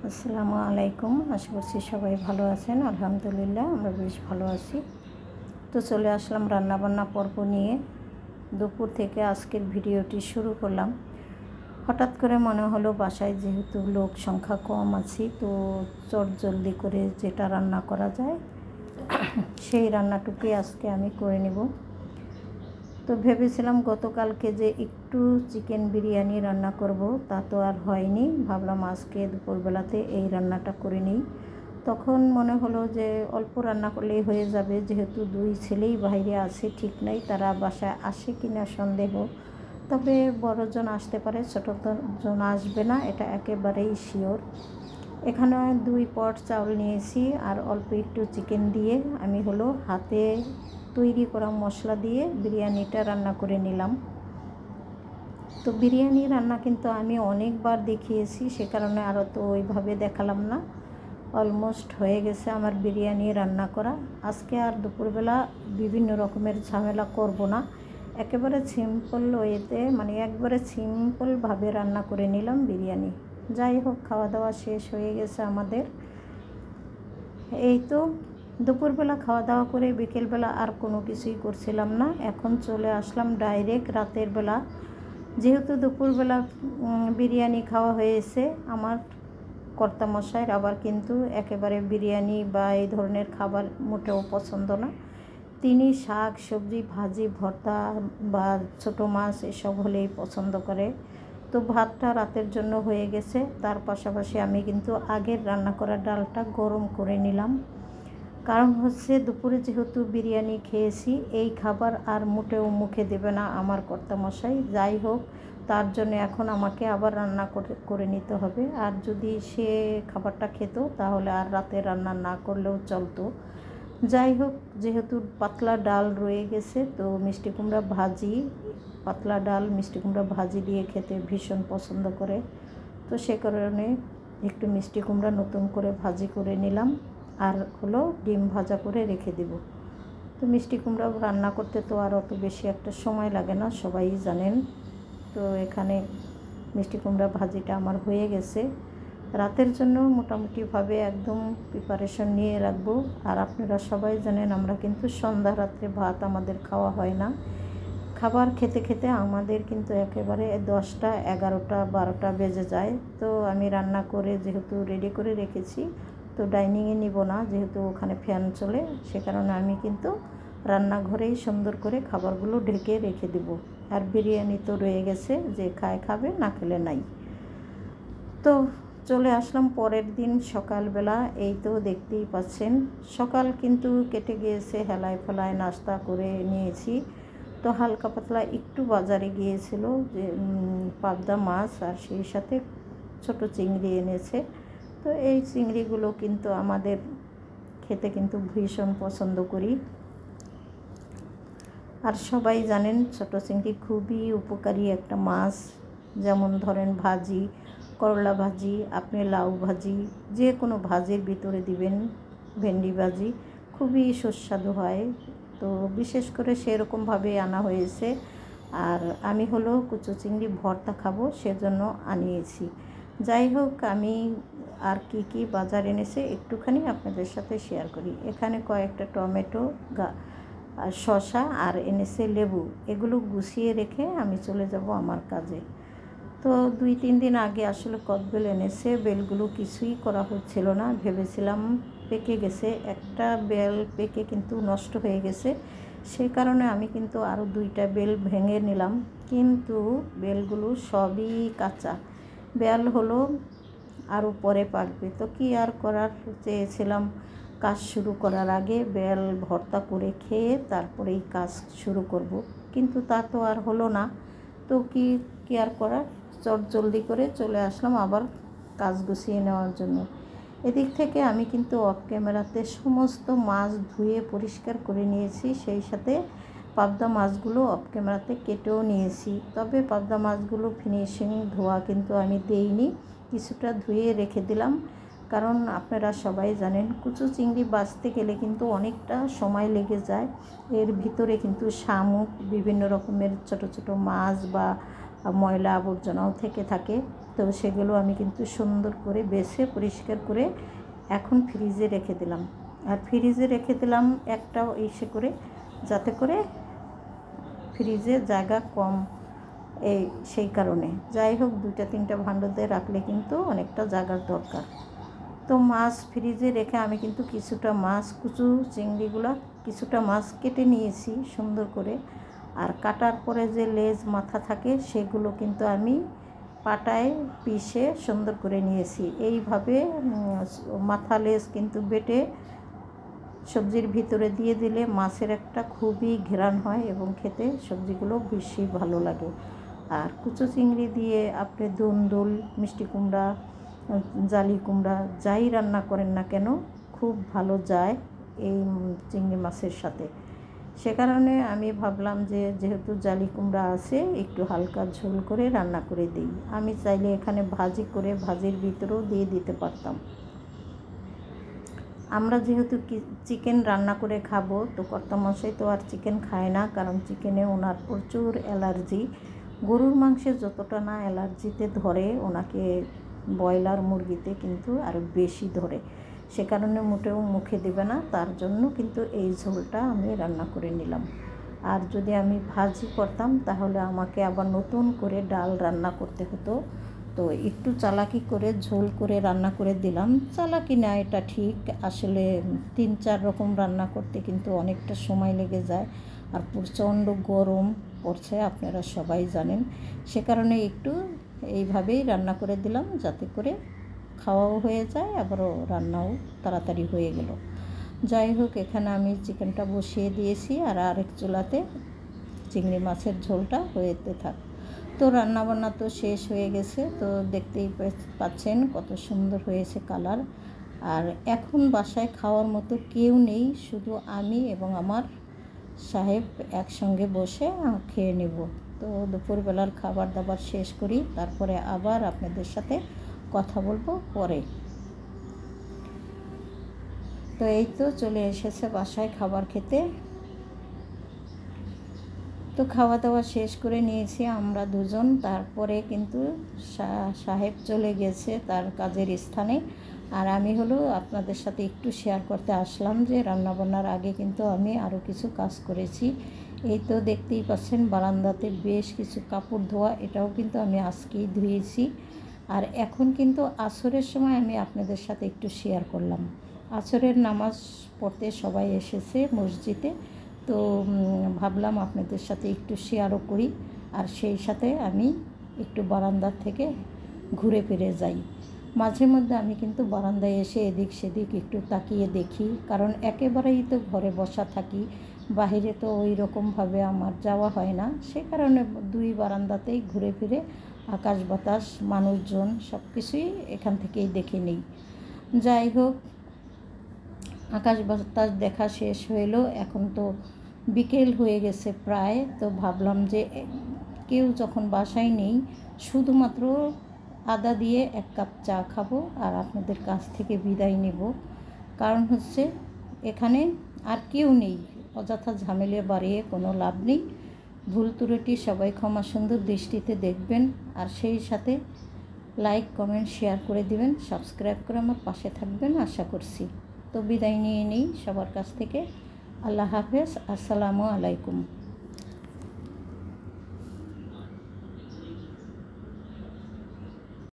আসসালামু আলাইকুম। আশা করছি সবাই ভালো আছেন। আলহামদুলিল্লাহ আমরা বেশ ভালো আছি। তো চলে আসলাম রান্নাবান্না পর্ব নিয়ে। দুপুর থেকে আজকের ভিডিওটি শুরু করলাম। হঠাৎ করে মনে হলো বাসায় যেহেতু লোক সংখ্যা কম আছি, তো চটজলদি করে যেটা রান্না করা যায় সেই রান্নাটুকুই আজকে আমি করে নেব। তো ভেবেছিলাম গতকালকে যে একটু চিকেন বিরিয়ানি রান্না করব, তা তো আর হয়নি। ভাবলাম আজকে দুপুরবেলাতে এই রান্নাটা করে নিই। তখন মনে হলো যে অল্প রান্না করলেই হয়ে যাবে, যেহেতু দুই ছেলেই বাইরে আছে, ঠিক নাই তারা বাসায় আসে কিনা সন্দেহ। তবে বড়জন আসতে পারে, ছোটজন আসবে না, এটা একেবারেই শিওর। এখানে 2 পট চাউল নিয়েছি আর অল্প একটু চিকেন দিয়ে আমি হাতে তৈরি করা মশলা দিয়ে বিরিয়ানিটা রান্না করে নিলাম। তো বিরিয়ানি রান্না কিন্তু আমি অনেকবার দেখিয়েছি, সে কারণে আরও তো ওইভাবে দেখালাম না। অলমোস্ট হয়ে গেছে আমার বিরিয়ানি রান্না করা। আজকে আর দুপুরবেলা বিভিন্ন রকমের ঝামেলা করব না, একেবারে সিম্পল ওয়েতে, একবারে সিম্পলভাবে রান্না করে নিলাম বিরিয়ানি। যাই হোক, খাওয়া দাওয়া শেষ হয়ে গেছে আমাদের। এই তো দুপুরবেলা খাওয়া দাওয়া করে বিকেলবেলা আর কোনো কিছুই করছিলাম না। এখন চলে আসলাম ডাইরেক্ট রাতের বেলা। যেহেতু দুপুরবেলা বিরিয়ানি খাওয়া হয়েছে, আমার কর্তামশাইয়ের আবার কিন্তু একেবারে বিরিয়ানি বা এই ধরনের খাবার মোটেও পছন্দ না। তিনি শাক সবজি ভাজি ভর্তা বা ছোটো মাছ এসব হলেই পছন্দ করে। তো ভাতটা রাতের জন্য হয়ে গেছে, তার পাশাপাশি আমি কিন্তু আগের রান্না করা ডালটা গরম করে নিলাম। কারণ দুপুরে যেহেতু বিরিয়ানি খেয়েছি, এই খাবার আর মোটেও মুখে দেবে না আমার কর্তামশাই। যাই হোক, তার জন্য এখন আমাকে আবার রান্না করে নিতে হবে। আর যদি সে খাবারটা খেত তাহলে আর রাতে রান্না না করলেও চলতো। যাই হোক, যেহেতু পাতলা ডাল রয়ে গেছে, তো মিষ্টি কুমড়া ভাজি, পাতলা ডাল মিষ্টি কুমড়া ভাজি দিয়ে খেতে ভীষণ পছন্দ করে। তো সে কারণে একটু মিষ্টি কুমড়া নতুন করে ভাজি করে নিলাম, আর ডিম ভাজা করে রেখে দেব। তো মিষ্টি কুমড়া রান্না করতে তো আর অত বেশি একটা সময় লাগে না, সবাই জানেন। তো এখানে মিষ্টি কুমড়া ভাজিটা আমার হয়ে গেছে। রাতের জন্য মোটামুটিভাবে একদম প্রিপারেশন নিয়ে রাখবো। আর আপনারা সবাই জানেন আমরা কিন্তু সন্ধ্যা রাত্রে ভাত আমাদের খাওয়া হয় না। খাবার খেতে খেতে আমাদের কিন্তু একেবারে 10টা 11টা 12টা বেজে যায়। তো আমি রান্না করে যেহেতু রেডি করে রেখেছি, তো ডাইনিংয়ে নিব না, যেহেতু ওখানে ফ্যান চলে, সে কারণে আমি কিন্তু রান্নাঘরেই সুন্দর করে খাবারগুলো ঢেকে রেখে দেব। আর বিরিয়ানি তো রয়ে গেছে, যে খায় খাবে, না খেলে নাই। তো চলে আসলাম পরের দিন সকালবেলা। এই তো দেখতেই পাচ্ছেন, সকাল কিন্তু কেটে গিয়েছে, হেলায় ফেলায় নাস্তা করে নিয়েছি। তো হালকা পাতলা একটু বাজারে গিয়েছিল, যে পাবদা মাছ আর সেই সাথে ছোট চিংড়ি এনেছে। তো এই চিংড়িগুলো কিন্তু আমাদের খেতে কিন্তু ভীষণ পছন্দ করি। আর সবাই জানেন ছোট চিংড়ি খুবই উপকারী একটা মাছ। যেমন ধরেন ভাজি, করলা ভাজি, আপনি লাউ ভাজি, যে কোনো ভাজির ভিতরে দিবেন, ভেন্ডি ভাজি খুবই সুস্বাদু হয়। তো বিশেষ করে সেরকমভাবে আনা হয়েছে। আর আমি কুচো চিংড়ি ভর্তা খাবো, সেজন্য আনিয়েছি। যাই হোক, আমি আর কি বাজার এনেছে একটুখানি আপনাদের সাথে শেয়ার করি। এখানে কয়েকটা টমেটো, আর শসা, আর এনেছে লেবু। এগুলো গুছিয়ে রেখে আমি চলে যাব আমার কাজে। তো 2-3 দিন আগে আসলে কদবেল এনেছে, বেলগুলো কিছুই করা হচ্ছিল না। ভেবেছিলাম পেকে গেছে, একটা বেল পেকে কিন্তু নষ্ট হয়ে গেছে। সে কারণে আমি কিন্তু আরও 2টা বেল ভেঙে নিলাম, কিন্তু বেলগুলো সবই কাঁচা। বেল আরও পরে পাকবে। তো কি আর করার, চেয়েছিলাম কাজ শুরু করার আগে বেল ভর্তা করে খেয়ে তারপরেই কাজ শুরু করব, কিন্তু তা তো আর হলো না। তো কি আর করার, জলদি করে চলে আসলাম আবার কাজ গুছিয়ে নেওয়ার জন্য। এদিক থেকে আমি কিন্তু অফ ক্যামেরাতে সমস্ত মাছ ধুয়ে পরিষ্কার করে নিয়েছি, সেই সাথে পাবদা মাছগুলো অফ ক্যামেরাতে কেটেও নিয়েছি। তবে পাবদা মাছগুলো ফিনিশিং ধোয়া কিন্তু আমি দেইনি, কিছুটা ধুয়ে রেখে দিলাম। কারণ আপনারা সবাই জানেন কুচো চিংড়ি বাছতে গেলে কিন্তু অনেকটা সময় লেগে যায়। এর ভিতরে কিন্তু শামুক, বিভিন্ন রকমের ছোট ছোট মাছ বা ময়লা আবর্জনাও থেকে থাকে। তো সেগুলো আমি কিন্তু সুন্দর করে বেছে পরিষ্কার করে এখন ফ্রিজে রেখে দিলাম। আর ফ্রিজে রেখে দিলাম একটা ইসে করে, যাতে করে ফ্রিজে জায়গা কম, সেই কারণে। যাই হোক, 2-3টা ভাণ্ডতে রাখলে কিন্তু অনেকটা জায়গার দরকার। তো মাছ ফ্রিজে রেখে আমি কিন্তু কিছুটা মাছ, কুচু চিংড়িগুলো কিছুটা মাছ কেটে নিয়েছি সুন্দর করে। আর কাটার পরে যে লেজ মাথা থাকে সেগুলো কিন্তু আমি পাটায় পিষে সুন্দর করে নিয়েছি। এইভাবে মাথা লেজ কিন্তু বেটে সবজির ভিতরে দিয়ে দিলে মাছের একটা খুবই ঘ্রাণ হয় এবং খেতে সবজিগুলো বেশি ভালো লাগে। আর কুচো চিংড়ি দিয়ে আপনি দুন্দুল, মিষ্টি কুমড়া, জালি কুমড়া যাই রান্না করেন না কেন খুব ভালো যায় এই চিংড়ি মাছের সাথে। সে কারণে আমি ভাবলাম যে যেহেতু জালি কুমড়া আছে, একটু হালকা ঝোল করে রান্না করে দিই। আমি চাইলে এখানে ভাজি করে ভাজির ভিতরেও দিয়ে দিতে পারতাম। আমরা যেহেতু চিকেন রান্না করে খাবো, তো কর্তামশাই তো আর চিকেন খায় না, কারণ চিকেনে ওনার প্রচুর অ্যালার্জি। গরুর মাংসে যতটা না অ্যালার্জিতে ধরে, ওনাকে ব্রয়লার মুরগিতে কিন্তু আরও বেশি ধরে। সে কারণে মোটেও মুখে দেবে না, তার জন্য কিন্তু এই ঝোলটা আমি রান্না করে নিলাম। আর যদি আমি ভাজি করতাম তাহলে আমাকে আবার নতুন করে ডাল রান্না করতে হতো। তো একটু চালাকি করে ঝোল করে রান্না করে দিলাম। চালাকি না, এটা ঠিক। আসলে 3-4 রকম রান্না করতে কিন্তু অনেকটা সময় লেগে যায়, আর প্রচণ্ড গরম পড়ছে, আপনারা সবাই জানেন। সে কারণে একটু এইভাবেই রান্না করে দিলাম, যাতে করে খাওয়াও হয়ে যায়, আবারও রান্নাও তাড়াতাড়ি হয়ে গেল। যাই হোক, এখানে আমি চিকেনটা বসিয়ে দিয়েছি, আর আরেক চুলাতে চিংড়ি মাছের ঝোলটা হয়েতে থাক। তো রান্নাবান্না তো শেষ হয়ে গেছে, তো দেখতেই পাচ্ছেন কত সুন্দর হয়েছে কালার। আর এখন বাসায় খাওয়ার মতো কেউ নেই, শুধু আমি এবং আমার সাহেব একসঙ্গে বসে খেয়ে নেব। তো দুপুরবেলার খাবার দাবার শেষ করি, তারপরে আবার আপনাদের সাথে কথা বলবো পরে। তো এই তো চলে এসেছে বাসায় খাবার খেতে। তো খাওয়া দাওয়া শেষ করে নিয়েছি আমরা দুজন। তারপরে কিন্তু সাহেব চলে গেছে তার কাজের স্থানে, আর আমি হলো আপনাদের সাথে একটু শেয়ার করতে আসলাম যে রান্নাবান্নার আগে কিন্তু আমি আরও কিছু কাজ করেছি। এই তো দেখতেই পাচ্ছেন বারান্দাতে বেশ কিছু কাপড় ধোয়া, এটাও কিন্তু আমি আজকেই ধুয়েছি। আর এখন কিন্তু আসরের সময় আমি আপনাদের সাথে একটু শেয়ার করলাম। আসরের নামাজ পড়তে সবাই এসেছে মসজিদে, তো ভাবলাম আপনাদের সাথে একটু শেয়ারও করি। আর সেই সাথে আমি একটু বারান্দার থেকে ঘুরে ফিরে যাই। মাঝে মধ্যে আমি কিন্তু বারান্দায় এসে এদিক সেদিক একটু তাকিয়ে দেখি, কারণ একেবারেই তো ঘরে বসা থাকি, বাইরে তো ওই রকমভাবে আমার যাওয়া হয় না। সে কারণে 2 বারান্দাতেই ঘুরে ফিরে আকাশ বাতাস, মানুষজন সব কিছুই এখান থেকেই দেখে নিই। যাই হোক, আকাশ বাতাস দেখা শেষ হইলো, এখন তো বিকেল হয়ে গেছে প্রায়। তো ভাবলাম যে কেউ যখন বাসায় নেই, শুধুমাত্র আদা দিয়ে 1 কাপ চা খাবো আর আপনাদের কাছ থেকে বিদায় নেব। কারণ হচ্ছে এখানে আর কেউ নেই, অযথা ঝামেলা বাড়িয়ে কোনো লাভ নেই। ভুল ত্রুটি সবাই ক্ষমা সুন্দর দৃষ্টিতে দেখবেন, আর সেই সাথে লাইক কমেন্ট শেয়ার করে দিবেন, সাবস্ক্রাইব করে আমার পাশে থাকবেন আশা করছি। তো বিদায় নিয়ে নিই সবার কাছ থেকে। আল্লাহ হাফেজ, আসসালামু আলাইকুম।